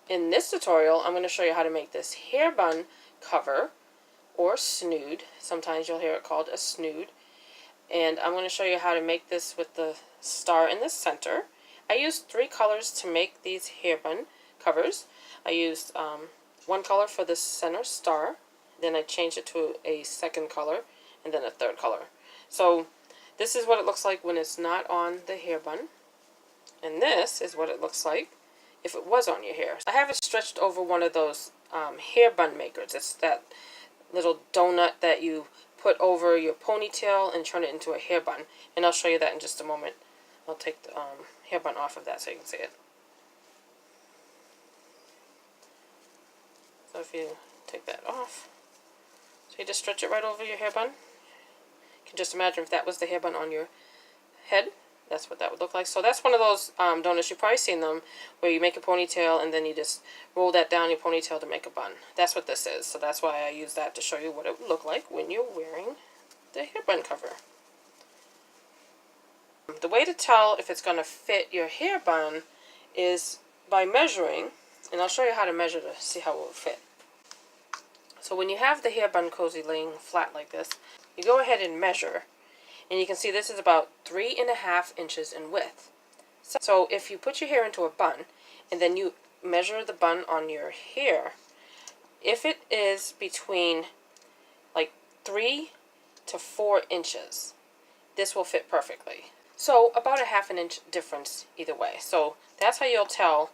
In this tutorial, I'm going to show you how to make this hair bun cover, or snood. Sometimes you'll hear it called a snood. And I'm going to show you how to make this with the star in the center. I used 3 colors to make these hair bun covers. I used one color for the center star, then I changed it to a second color, and then a third color. So this is what it looks like when it's not on the hair bun, and this is what it looks like if it was on your hair. I have it stretched over one of those hair bun makers. It's that little donut that you put over your ponytail and turn it into a hair bun. And I'll show you that in just a moment. I'll take the hair bun off of that so you can see it. So if you take that off, so you just stretch it right over your hair bun. You can just imagine if that was the hair bun on your head. That's what that would look like. So that's one of those donuts, you've probably seen them, where you make a ponytail and then you just roll that down your ponytail to make a bun. That's what this is. So that's why I use that to show you what it would look like when you're wearing the hair bun cover. The way to tell if it's going to fit your hair bun is by measuring, and I'll show you how to measure to see how it will fit. So when you have the hair bun cozy laying flat like this, you go ahead and measure. And you can see this is about 3.5 inches in width. So if you put your hair into a bun, and then you measure the bun on your hair, if it is between like 3 to 4 inches, this will fit perfectly. So about a 1/2 inch difference either way. So that's how you'll tell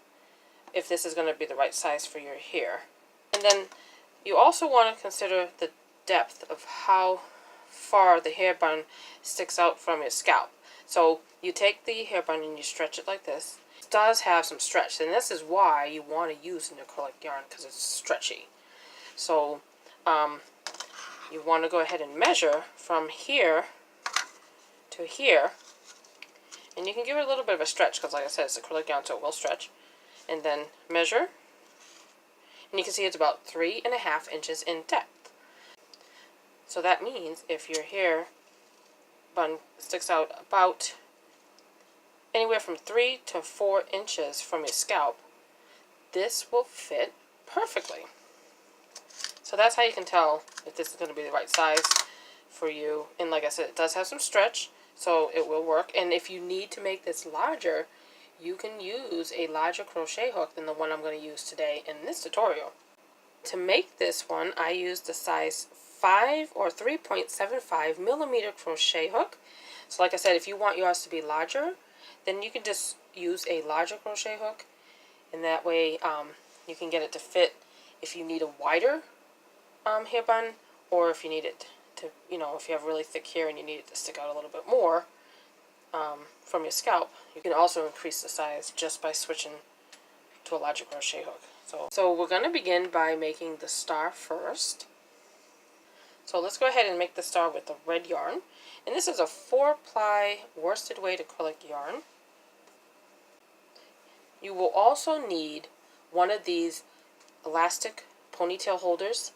if this is going to be the right size for your hair. And then you also want to consider the depth of how far the hair bun sticks out from your scalp. So you take the hair bun and you stretch it like this. It does have some stretch, and this is why you want to use an acrylic yarn, because it's stretchy. So you want to go ahead and measure from here to here, and you can give it a little bit of a stretch because, like I said, it's acrylic yarn, so it will stretch. And then measure, and you can see it's about 3.5 inches in depth. So that means if your hair bun sticks out about anywhere from 3 to 4 inches from your scalp, this will fit perfectly. So that's how you can tell if this is going to be the right size for you. And like I said, it does have some stretch, so it will work. And if you need to make this larger, you can use a larger crochet hook than the one I'm going to use today in this tutorial. To make this one, I used the size 5 or 3.75 millimeter crochet hook. So like I said, if you want yours to be larger, then you can just use a larger crochet hook, and that way you can get it to fit if you need a wider hair bun, or if you need it to, if you have really thick hair and you need it to stick out a little bit more from your scalp. You can also increase the size just by switching to a larger crochet hook. So we're going to begin by making the star first. So let's go ahead and make the star with the red yarn. And this is a 4-ply worsted weight acrylic yarn. You will also need one of these elastic ponytail holders,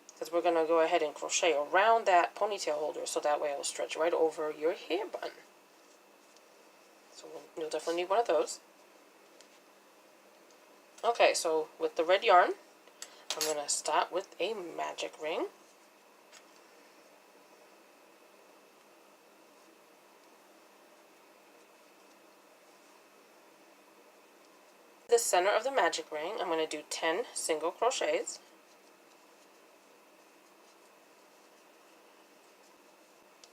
because we're going to go ahead and crochet around that ponytail holder, so that way it will stretch right over your hair bun. So you'll definitely need one of those. Okay, so with the red yarn, I'm going to start with a magic ring. The center of the magic ring, I'm going to do 10 single crochets.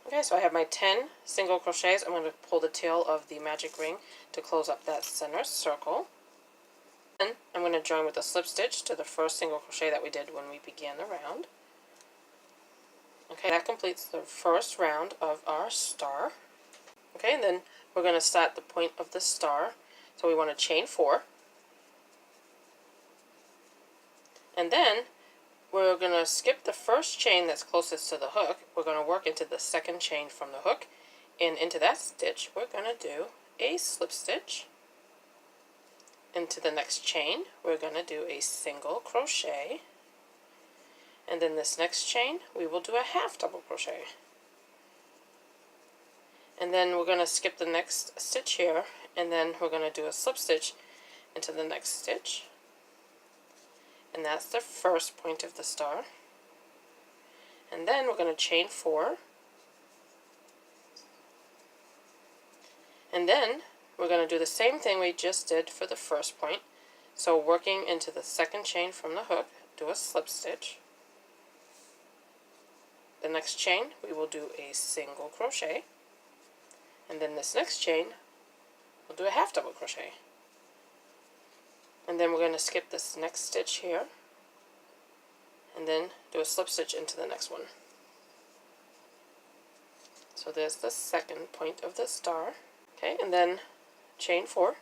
Okay, so I have my 10 single crochets. I'm going to pull the tail of the magic ring to close up that center circle. Then I'm going to join with a slip stitch to the first single crochet that we did when we began the round. Okay, that completes the first round of our star. Okay, and then we're going to start the point of the star. So we want to chain 4. And then we're going to skip the first chain that's closest to the hook. We're going to work into the second chain from the hook. And into that stitch, we're going to do a slip stitch. Into the next chain, we're going to do a single crochet. And then this next chain, we will do a half double crochet. And then we're going to skip the next stitch here, and then we're going to do a slip stitch into the next stitch. and that's the first point of the star. And then we're going to chain 4, and then we're going to do the same thing we just did for the first point. So working into the second chain from the hook, do a slip stitch. The next chain we will do a single crochet, and then this next chain we'll do a half double crochet. And then we're going to skip this next stitch here, and then do a slip stitch into the next one. So there's the second point of the star. Okay, and then chain 4.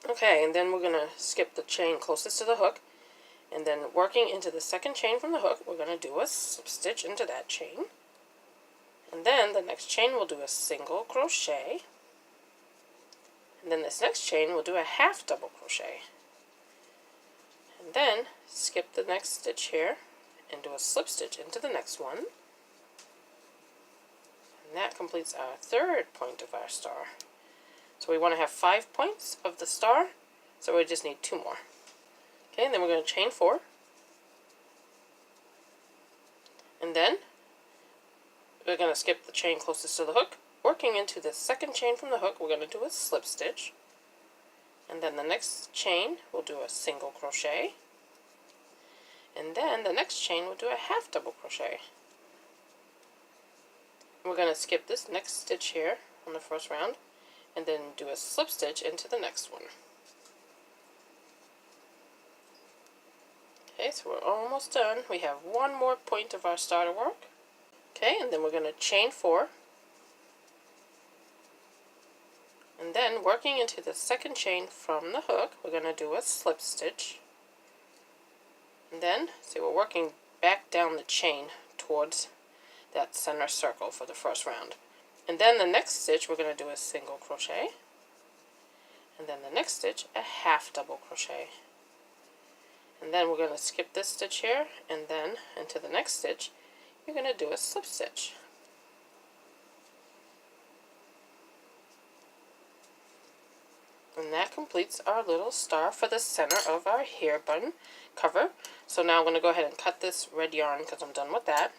Okay, and then we're going to skip the chain closest to the hook, and then working into the second chain from the hook, we're going to do a slip stitch into that chain. And then the next chain we'll do a single crochet, and then this next chain we'll do a half double crochet. And then skip the next stitch here and do a slip stitch into the next one. And that completes our third point of our star. So we want to have 5 points of the star, so we just need 2 more. Okay, and then we're going to chain 4. And then we're going to skip the chain closest to the hook. Working into the second chain from the hook, we're going to do a slip stitch. And then the next chain, we'll do a single crochet. And then the next chain, we'll do a half double crochet. We're going to skip this next stitch here on the first round, and then do a slip stitch into the next one. Okay, so we're almost done. We have 1 more point of our star to work. Okay, and then we're going to chain 4. And then working into the second chain from the hook, we're going to do a slip stitch. And then, see, we're working back down the chain towards that center circle for the first round. And then the next stitch, we're going to do a single crochet. And then the next stitch, a half double crochet. And then we're going to skip this stitch here, and then into the next stitch, you're going to do a slip stitch. And that completes our little star for the center of our hair bun cover. So now I'm going to go ahead and cut this red yarn because I'm done with that.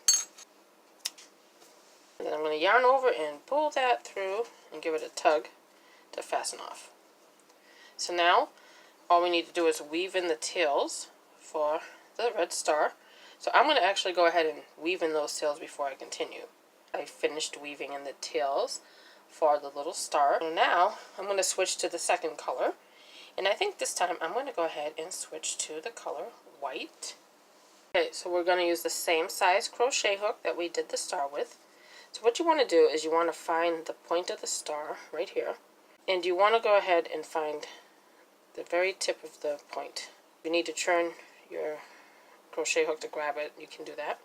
And then I'm going to yarn over and pull that through and give it a tug to fasten off. So now all we need to do is weave in the tails for the red star. So I'm going to actually go ahead and weave in those tails before I continue. I finished weaving in the tails for the little star. So now I'm going to switch to the second color, and I think this time I'm going to go ahead and switch to the color white. Okay, so we're going to use the same size crochet hook that we did the star with. So what you want to do is you want to find the point of the star right here, and you want to go ahead and find the very tip of the point. You need to turn your crochet hook to grab it. You can do that.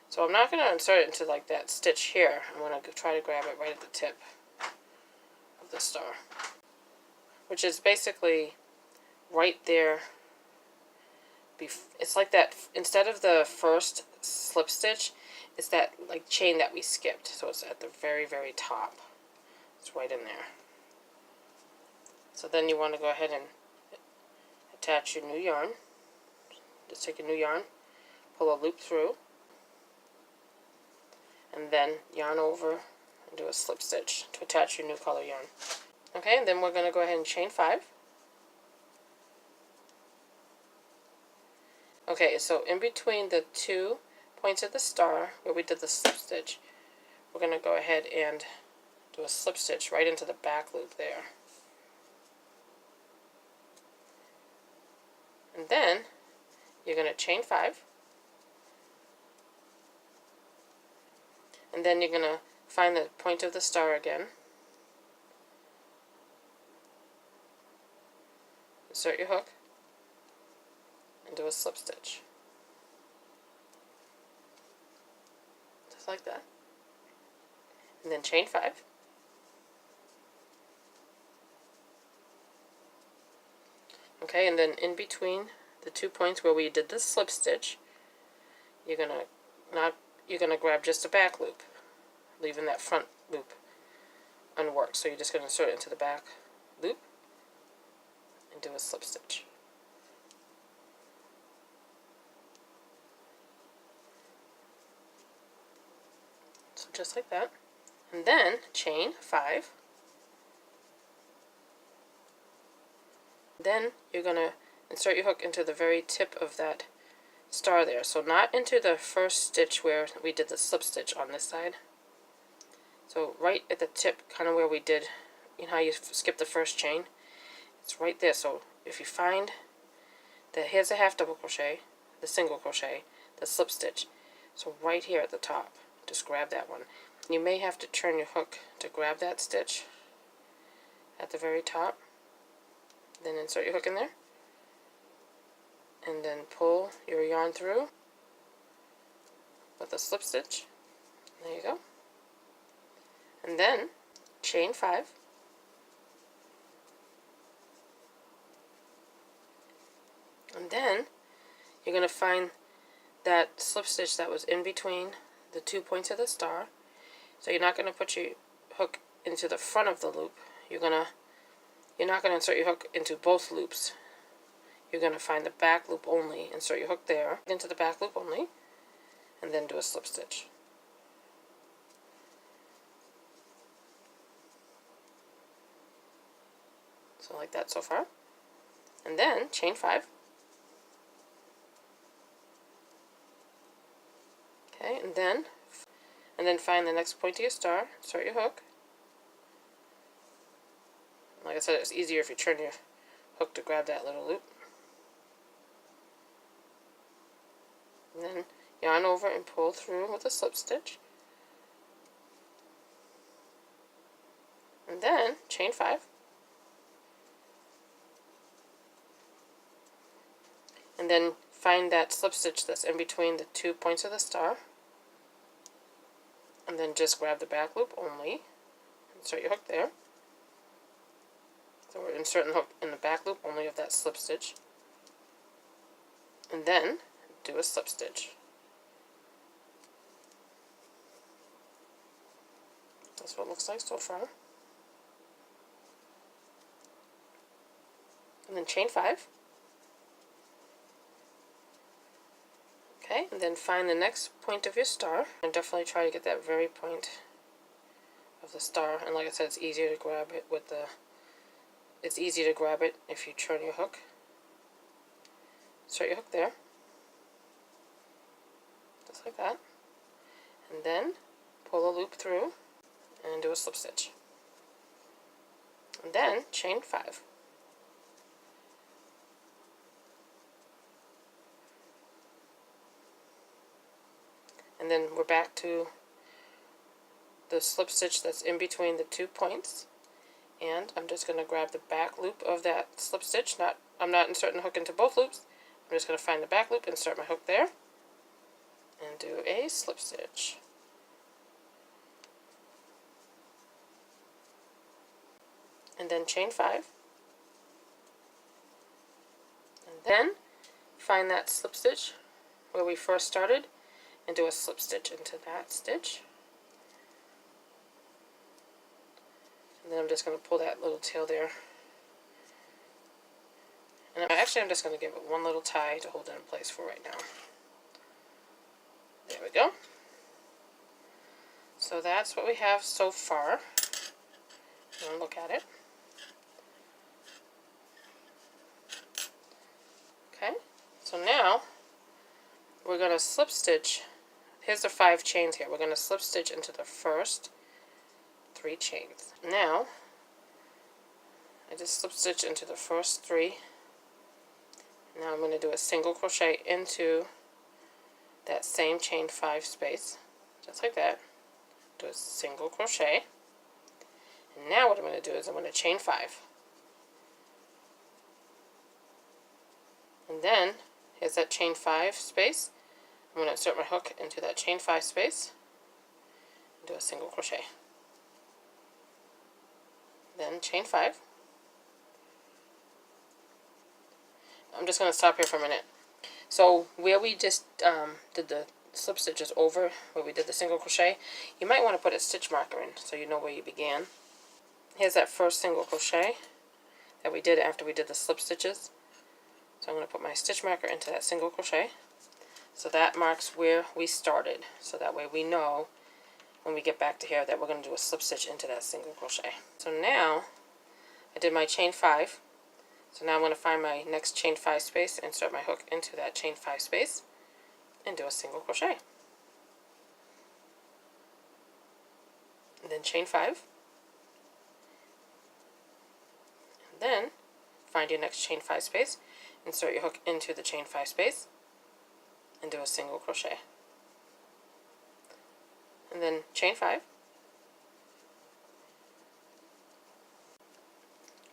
So I'm not going to insert it into like that stitch here. I'm going to try to grab it right at the tip of the star, which is basically right there. It's like that, instead of the first slip stitch, it's that like chain that we skipped. So it's at the very, very top. It's right in there. So then you want to go ahead and attach your new yarn. Just take a new yarn, pull a loop through, and then yarn over and do a slip stitch to attach your new color yarn. Okay, and then we're going to go ahead and chain 5. Okay, so in between the 2 points of the star where we did the slip stitch, we're going to go ahead and do a slip stitch right into the back loop there. And then you're going to chain 5. And then you're going to find the point of the star again. Insert your hook and do a slip stitch. Just like that. And then chain 5. Okay, and then in between the 2 points where we did the slip stitch, you're gonna grab just a back loop, leaving that front loop unworked. So you're just gonna insert it into the back loop and do a slip stitch. So just like that. And then chain 5. Then you're going to insert your hook into the very tip of that star there. So not into the first stitch where we did the slip stitch on this side. So right at the tip, kind of where we did, you know how you skip the first chain? It's right there. So if you find that here's a half double crochet, the single crochet, the slip stitch. So right here at the top, just grab that one. You may have to turn your hook to grab that stitch at the very top. Then insert your hook in there. And then pull your yarn through with a slip stitch. There you go. And then chain 5. And then you're going to find that slip stitch that was in between the 2 points of the star. So you're not going to put your hook into the front of the loop. You're not going to insert your hook into both loops. You're going to find the back loop only, insert your hook there into the back loop only, and then do a slip stitch. So like that so far. And then chain 5. Okay, and then find the next point of your star, insert your hook. Like I said, it's easier if you turn your hook to grab that little loop. And then yarn over and pull through with a slip stitch. And then chain 5. And then find that slip stitch that's in between the 2 points of the star. And then just grab the back loop only. Insert your hook there. So we're inserting the hook in the back loop only of that slip stitch. And then do a slip stitch. That's what it looks like so far. And then chain 5. Okay, and then find the next point of your star, and definitely try to get that very point of the star. And like I said, it's easier to grab it with the. It's easy to grab it if you turn your hook. Insert your hook there, just like that, and then pull a loop through and do a slip stitch. And then chain 5. And then we're back to the slip stitch that's in between the 2 points. And I'm just going to grab the back loop of that slip stitch. I'm not inserting the hook into both loops. I'm just going to find the back loop, insert my hook there, and do a slip stitch. And then chain 5. And then find that slip stitch where we first started and do a slip stitch into that stitch. And then I'm just going to pull that little tail there. And I'm just going to give it one little tie to hold it in place for right now. There we go. So that's what we have so far. And look at it. Okay, so now we're going to slip stitch. Here's the 5 chains here. We're going to slip stitch into the first 3 chains. Now, I just slip stitch into the first 3. Now I'm going to do a single crochet into that same chain 5 space, just like that. Do a single crochet. And now what I'm going to do is I'm going to chain 5. And then, here's that chain 5 space. I'm going to insert my hook into that chain 5 space and do a single crochet. Then chain 5. I'm just going to stop here for a minute. So where we just did the slip stitches over, where we did the single crochet, you might want to put a stitch marker in so you know where you began. Here's that first single crochet that we did after we did the slip stitches. So I'm going to put my stitch marker into that single crochet. So that marks where we started. So that way we know when we get back to here that we're going to do a slip stitch into that single crochet. So now I did my chain 5. So now I'm going to find my next chain 5 space, insert my hook into that chain 5 space, and do a single crochet. And then chain 5. And then find your next chain 5 space, insert your hook into the chain 5 space, and do a single crochet. And then chain 5.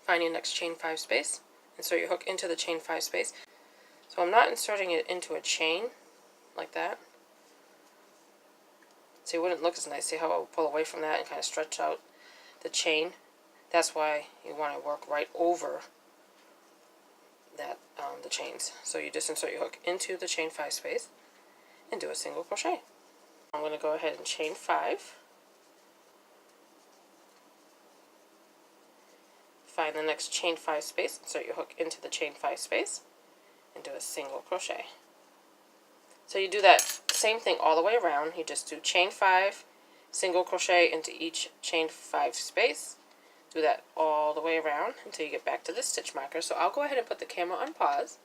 Find your next chain 5 space, insert your hook into the chain 5 space. So I'm not inserting it into a chain like that. So it wouldn't look as nice. See how I would pull away from that and kind of stretch out the chain? That's why you want to work right over that the chains. So you just insert your hook into the chain 5 space and do a single crochet. I'm going to go ahead and chain 5. Find the next chain 5 space, insert your hook into the chain 5 space, and do a single crochet. So you do that same thing all the way around. You just do chain 5, single crochet into each chain 5 space. Do that all the way around until you get back to the stitch marker. So I'll go ahead and put the camera on pause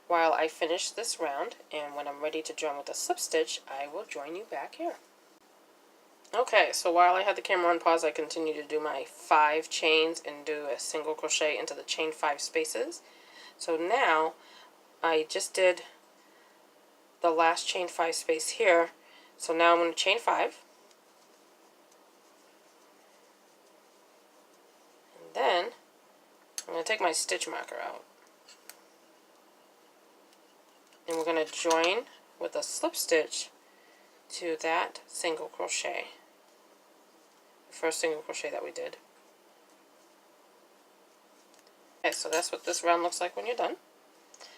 while I finish this round, and when I'm ready to join with a slip stitch, I will join you back here. Okay, so while I had the camera on pause, I continued to do my 5 chains and do a single crochet into the chain 5 spaces. So now I just did the last chain 5 space here. So now I'm going to chain 5. And then I'm going to take my stitch marker out. And we're going to join with a slip stitch to that single crochet. The first single crochet that we did. Okay, so that's what this round looks like when you're done.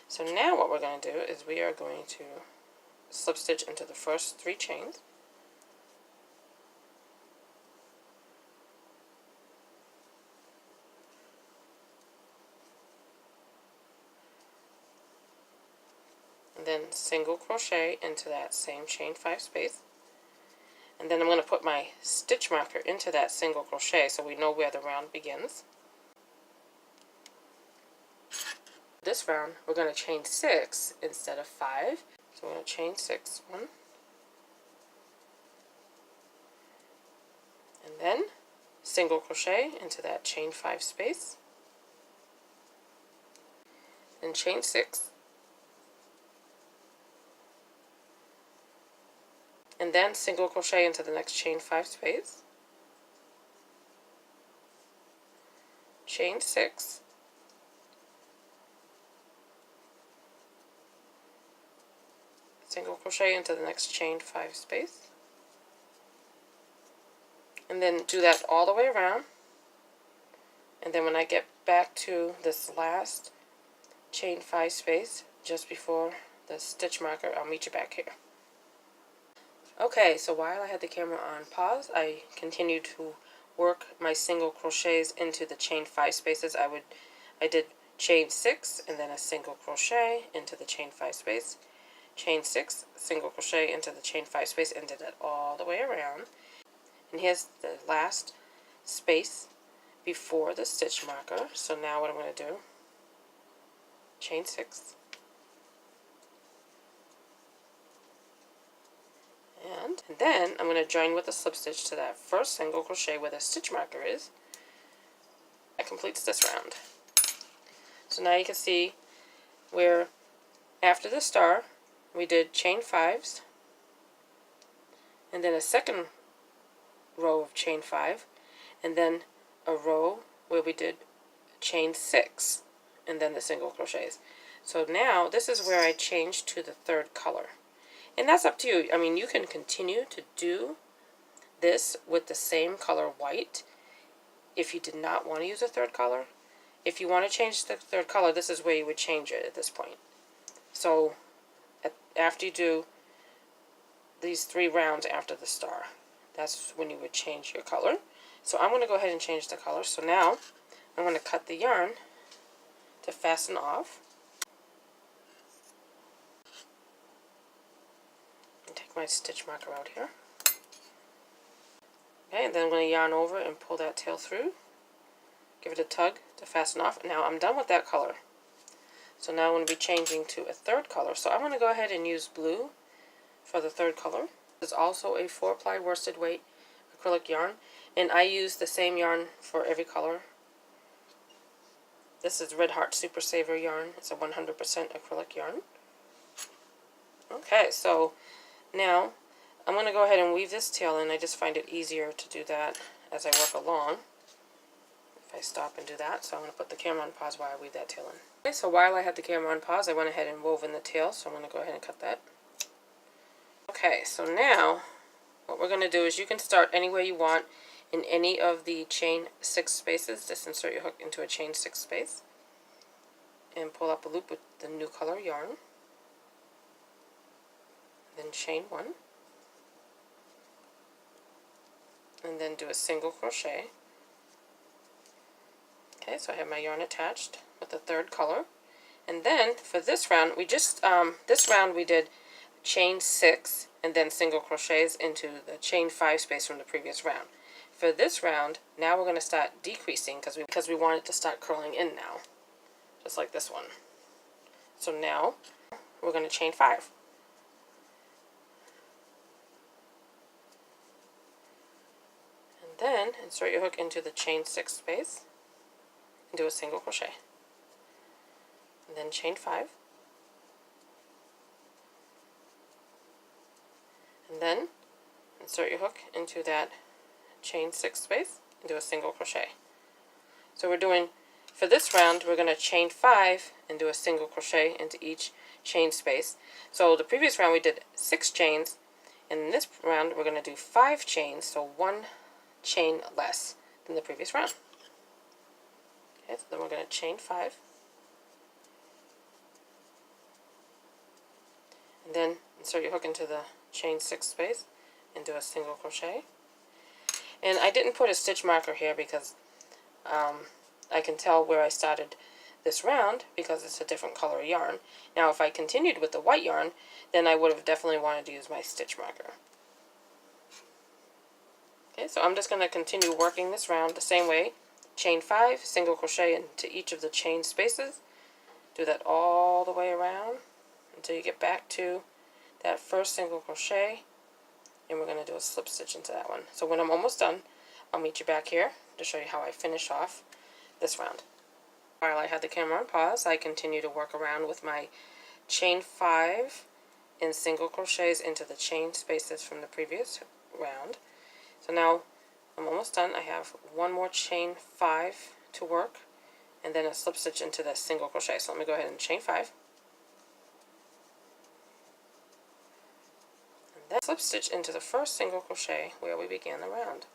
So now what we're going to do is we are going to slip stitch into the first 3 chains. And then single crochet into that same chain 5 space. And then I'm going to put my stitch marker into that single crochet so we know where the round begins. This round we're going to chain 6 instead of 5. So we're going to chain 6, 1, and then single crochet into that chain 5 space, and chain 6, and then single crochet into the next chain 5 space, chain 6, single crochet into the next chain 5 space, and then do that all the way around. And then when I get back to this last chain 5 space just before the stitch marker, I'll meet you back here. Okay, so while I had the camera on pause, I continued to work my single crochets into the chain 5 spaces. I did chain 6 and then a single crochet into the chain 5 space, chain 6, single crochet into the chain 5 space, and did it all the way around. And here's the last space before the stitch marker. So now what I'm going to do, chain 6, and then I'm going to join with a slip stitch to that first single crochet where the stitch marker is. That completes this round. So now you can see where after the star we did chain 5s and then a second row of chain 5 and then a row where we did chain 6 and then the single crochets. So now this is where I changed to the 3rd color. And that's up to you. I mean, you can continue to do this with the same color white if you did not want to use a 3rd color. If you want to change the 3rd color, this is where you would change it at this point. So after you do these 3 rounds after the star, that's when you would change your color. So I'm going to go ahead and change the color. So now I'm going to cut the yarn to fasten off. And take my stitch marker out here. Okay, and then I'm going to yarn over and pull that tail through. Give it a tug to fasten off. Now I'm done with that color. So now I'm going to be changing to a third color. So I'm going to go ahead and use blue for the third color. This is also a 4-ply worsted weight acrylic yarn, and I use the same yarn for every color. This is Red Heart Super Saver yarn. It's a 100% acrylic yarn. Okay, so now I'm going to go ahead and weave this tail in. I just find it easier to do that as I work along. If I stop and do that, so I'm going to put the camera on pause while I weave that tail in. Okay, so while I had the camera on pause, I went ahead and wove in the tail, so I'm going to go ahead and cut that. Okay, so now what we're going to do is you can start anywhere you want in any of the chain 6 spaces. Just insert your hook into a chain 6 space and pull up a loop with the new color yarn. Then chain 1 and then do a single crochet. Okay, so I have my yarn attached with the third color. And then for this round, we just this round we did chain 6 and then single crochets into the chain 5 space from the previous round. For this round, now we're going to start decreasing because we want it to start curling in now, just like this one. So now we're going to chain 5. And then insert your hook into the chain 6 space and do a single crochet. And then chain 5. And then insert your hook into that chain 6 space and do a single crochet. So we're doing, for this round, we're going to chain 5 and do a single crochet into each chain space. So the previous round we did 6 chains, and in this round we're going to do 5 chains, so 1 chain less than the previous round. Okay, so then we're going to chain 5. And then insert your hook into the chain 6 space and do a single crochet. And I didn't put a stitch marker here because I can tell where I started this round because it's a different color yarn. Now if I continued with the white yarn, then I would have definitely wanted to use my stitch marker. Okay, so I'm just going to continue working this round the same way. Chain 5, single crochet into each of the chain spaces. Do that all the way around until you get back to that first single crochet, and we're going to do a slip stitch into that one. So when I'm almost done, I'll meet you back here to show you how I finish off this round. While I had the camera on pause, I continue to work around with my chain 5 and single crochets into the chain spaces from the previous round. So now I'm almost done. I have one more chain 5 to work and then a slip stitch into the single crochet. So let me go ahead and chain 5. And then slip stitch into the first single crochet where we began the round.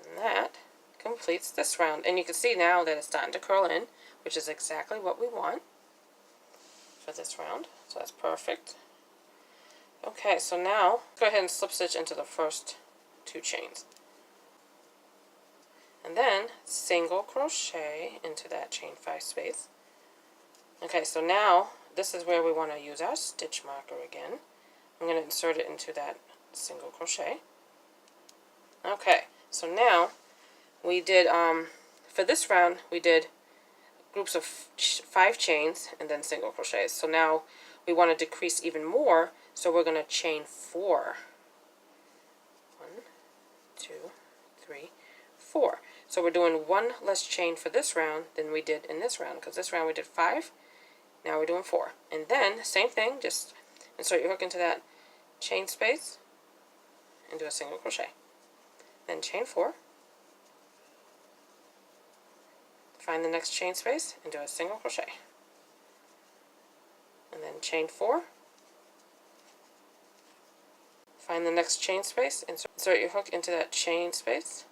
And that completes this round. And you can see now that it's starting to curl in, which is exactly what we want for this round. So that's perfect. Okay, so now go ahead and slip stitch into the first 2 chains. And then single crochet into that chain 5 space. Okay, so now this is where we want to use our stitch marker again. I'm going to insert it into that single crochet. Okay, so now we did, for this round, we did groups of 5 chains and then single crochets. So now we want to decrease even more, so we're going to chain 4. 1, 2, 3, 4. So we're doing 1 less chain for this round than we did in this round, because this round we did 5, now we're doing 4. And then, same thing, just insert your hook into that chain space and do a single crochet. Then chain 4. Find the next chain space and do a single crochet. And then chain 4. Find the next chain space, insert your hook into that chain space,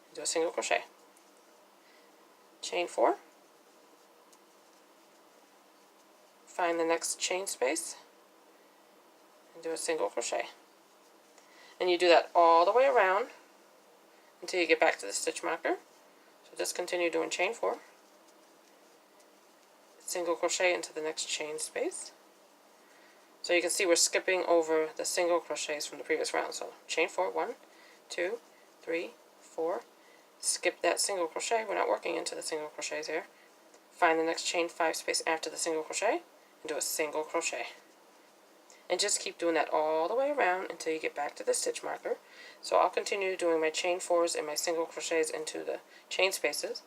and do a single crochet. Chain 4. Find the next chain space, and do a single crochet. And you do that all the way around until you get back to the stitch marker. So just continue doing chain 4, single crochet into the next chain space. So you can see we're skipping over the single crochets from the previous round. So chain 4, 1, 2, 3, 4. Skip that single crochet. We're not working into the single crochets here. Find the next chain 5 space after the single crochet and do a single crochet. And just keep doing that all the way around until you get back to the stitch marker. So I'll continue doing my chain 4s and my single crochets into the chain spaces.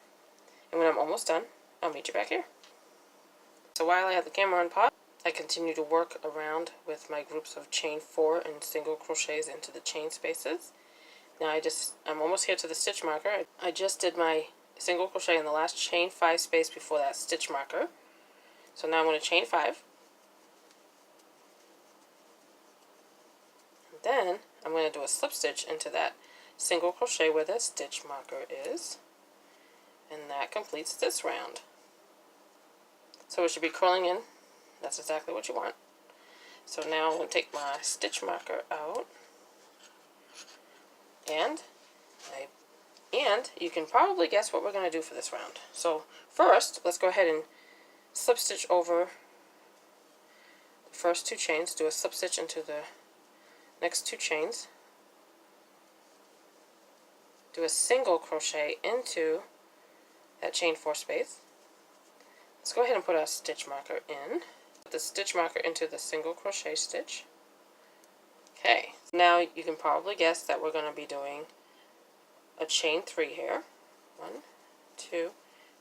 And when I'm almost done, I'll meet you back here. So while I have the camera on pause, I continue to work around with my groups of chain 4 and single crochets into the chain spaces. Now I'm almost here to the stitch marker. I just did my single crochet in the last chain 5 space before that stitch marker. So now I'm going to chain 5. And then I'm going to do a slip stitch into that single crochet where the stitch marker is. And that completes this round. So it should be curling in. That's exactly what you want. So now I'm going to take my stitch marker out. And you can probably guess what we're going to do for this round. So first, let's go ahead and slip stitch over the first 2 chains. Do a slip stitch into the next 2 chains. Do a single crochet into that chain 4 space. Let's go ahead and put our stitch marker in. Put the stitch marker into the single crochet stitch. Okay, now you can probably guess that we're going to be doing a chain 3 here. 1, 2,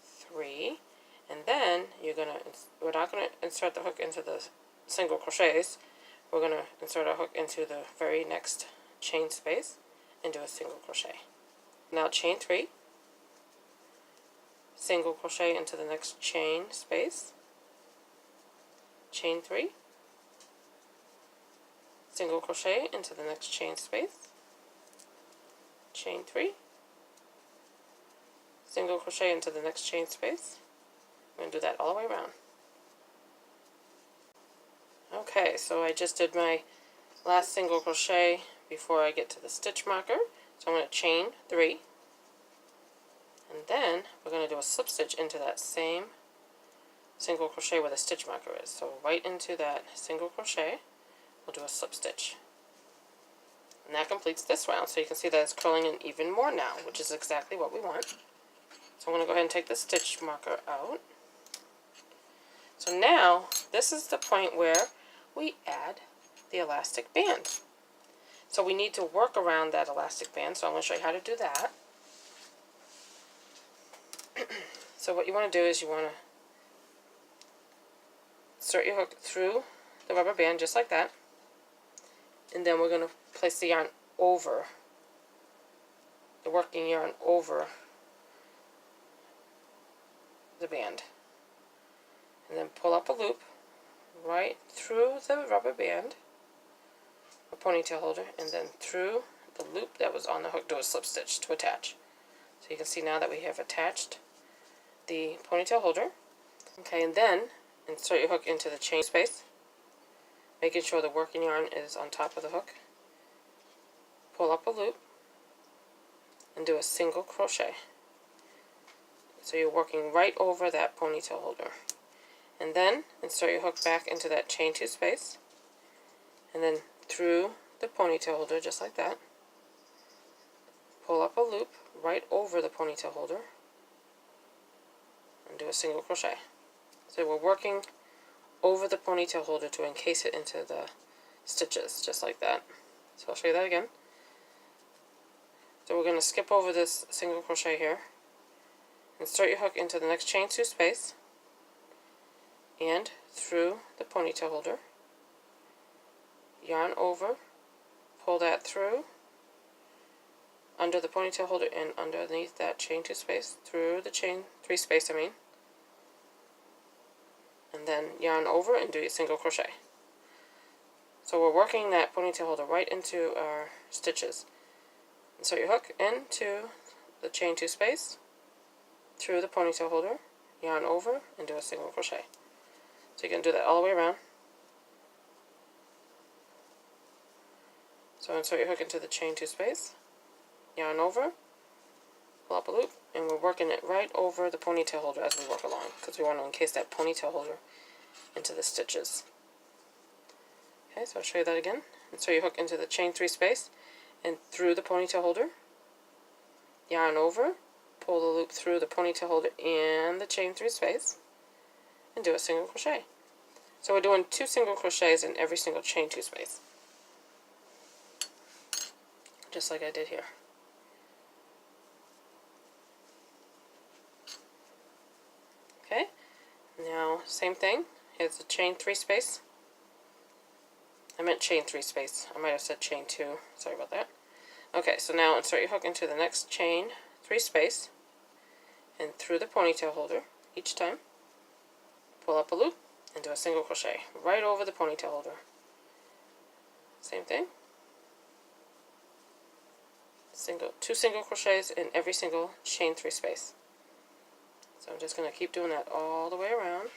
3, and then we're not going to insert the hook into the single crochets. We're going to insert our hook into the very next chain space and do a single crochet. Now chain 3, single crochet into the next chain space, chain 3, single crochet into the next chain space, chain 3, single crochet into the next chain space. I'm going to do that all the way around. Okay, so I just did my last single crochet before I get to the stitch marker. So I'm going to chain 3, and then we're going to do a slip stitch into that same single crochet where the stitch marker is. So right into that single crochet, we'll do a slip stitch. And that completes this round. So you can see that it's curling in even more now, which is exactly what we want. So I'm going to go ahead and take the stitch marker out. So now, this is the point where we add the elastic band. So we need to work around that elastic band, so I'm going to show you how to do that. So what you want to do is you want to insert your hook through the rubber band just like that, and then we're going to place the yarn over, the working yarn over the band, and then pull up a loop right through the rubber band, a ponytail holder, and then through the loop that was on the hook, do a slip stitch to attach. So you can see now that we have attached the ponytail holder. Okay, and then insert your hook into the chain space, making sure the working yarn is on top of the hook. Pull up a loop and do a single crochet. So you're working right over that ponytail holder. And then insert your hook back into that chain 2 space, and then through the ponytail holder just like that. Pull up a loop right over the ponytail holder and do a single crochet. So we're working over the ponytail holder to encase it into the stitches just like that. So I'll show you that again. So we're going to skip over this single crochet here, insert your hook into the next chain 2 space and through the ponytail holder, yarn over, pull that through, under the ponytail holder and underneath that chain 2 space, through the chain 3 space and then yarn over and do a single crochet. So we're working that ponytail holder right into our stitches. Insert your hook into the chain 2 space, through the ponytail holder, yarn over and do a single crochet. So you can do that all the way around. So insert your hook into the chain 2 space, yarn over, pull up a loop, and we're working it right over the ponytail holder as we work along, because we want to encase that ponytail holder into the stitches. Okay, so I'll show you that again. Insert your hook into the chain 3 space and through the ponytail holder, yarn over, pull the loop through the ponytail holder and the chain 3 space, and do a single crochet. So we're doing 2 single crochets in every single chain 2 space, just like I did here. Okay, now same thing. Here's the chain 3 space. I meant chain 3 space. I might have said chain 2. Sorry about that. Okay, so now insert your hook into the next chain 3 space and through the ponytail holder each time. Pull up a loop and do a single crochet right over the ponytail holder. Same thing. 2 single crochets in every single chain 3 space. So I'm just going to keep doing that all the way around.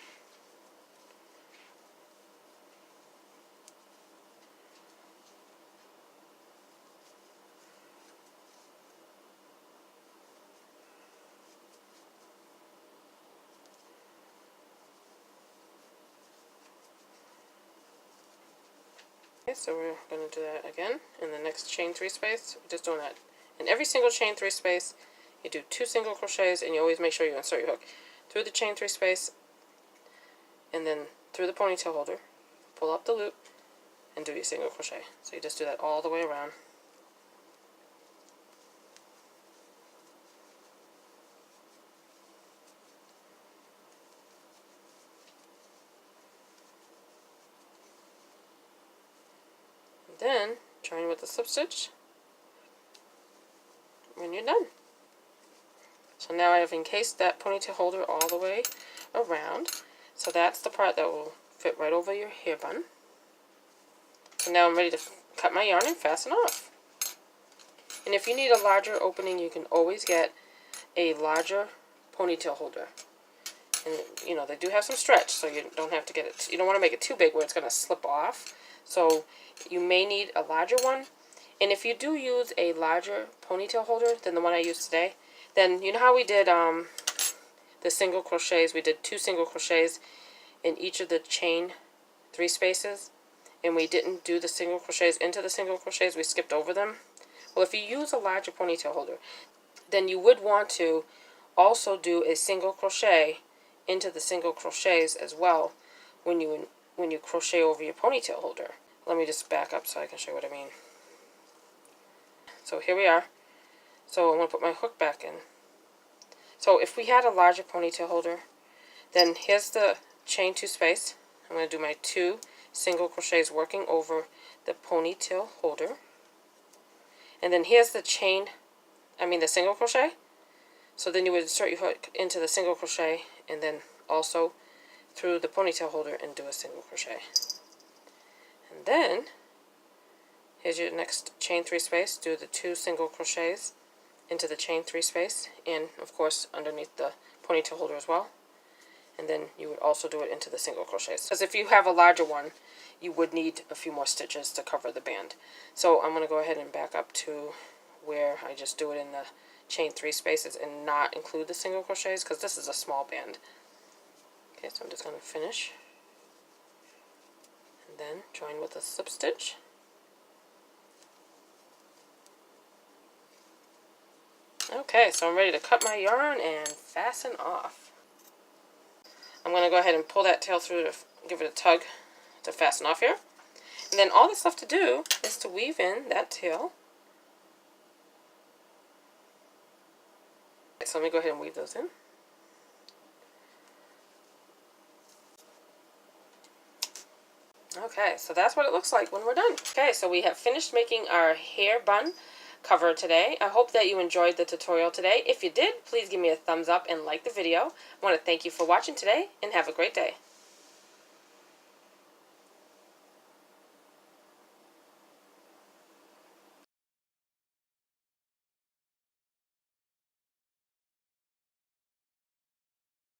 Okay, so we're going to do that again in the next chain 3 space. We're just doing that in every single chain 3 space. You do 2 single crochets, and you always make sure you insert your hook through the chain 3 space and then through the ponytail holder, pull up the loop, and do your single crochet. So you just do that all the way around. And then join with the slip stitch when you're done. So now I have encased that ponytail holder all the way around. So that's the part that will fit right over your hair bun. So now I'm ready to cut my yarn and fasten off. And if you need a larger opening, you can always get a larger ponytail holder. And you know, they do have some stretch, so you don't have to get it. You don't want to make it too big where it's going to slip off. So you may need a larger one. And if you do use a larger ponytail holder than the one I used today, then you know how we did the single crochets? We did 2 single crochets in each of the chain 3 spaces, and we didn't do the single crochets into the single crochets. We skipped over them. Well, if you use a larger ponytail holder, then you would want to also do a single crochet into the single crochets as well when you crochet over your ponytail holder. Let me just back up so I can show you what I mean. So here we are. So I'm going to put my hook back in. So if we had a larger ponytail holder, then here's the chain 2 space. I'm going to do my 2 single crochets working over the ponytail holder. And then here's the the single crochet. So then you would insert your hook into the single crochet and then also through the ponytail holder and do a single crochet. And then here's your next chain 3 space. Do the 2 single crochets into the chain 3 space and of course underneath the ponytail holder as well. And then you would also do it into the single crochets, because if you have a larger one you would need a few more stitches to cover the band. So I'm going to go ahead and back up to where I just do it in the chain 3 spaces and not include the single crochets, because this is a small band. Okay, so I'm just going to finish and then join with a slip stitch. Okay, so I'm ready to cut my yarn and fasten off. I'm going to go ahead and pull that tail through to give it a tug to fasten off here. And then all that's left to do is to weave in that tail. Okay, so let me go ahead and weave those in. Okay, so that's what it looks like when we're done. Okay, so we have finished making our hair bun cover today. I hope that you enjoyed the tutorial today. If you did, please give me a thumbs up and like the video. I want to thank you for watching today and have a great day.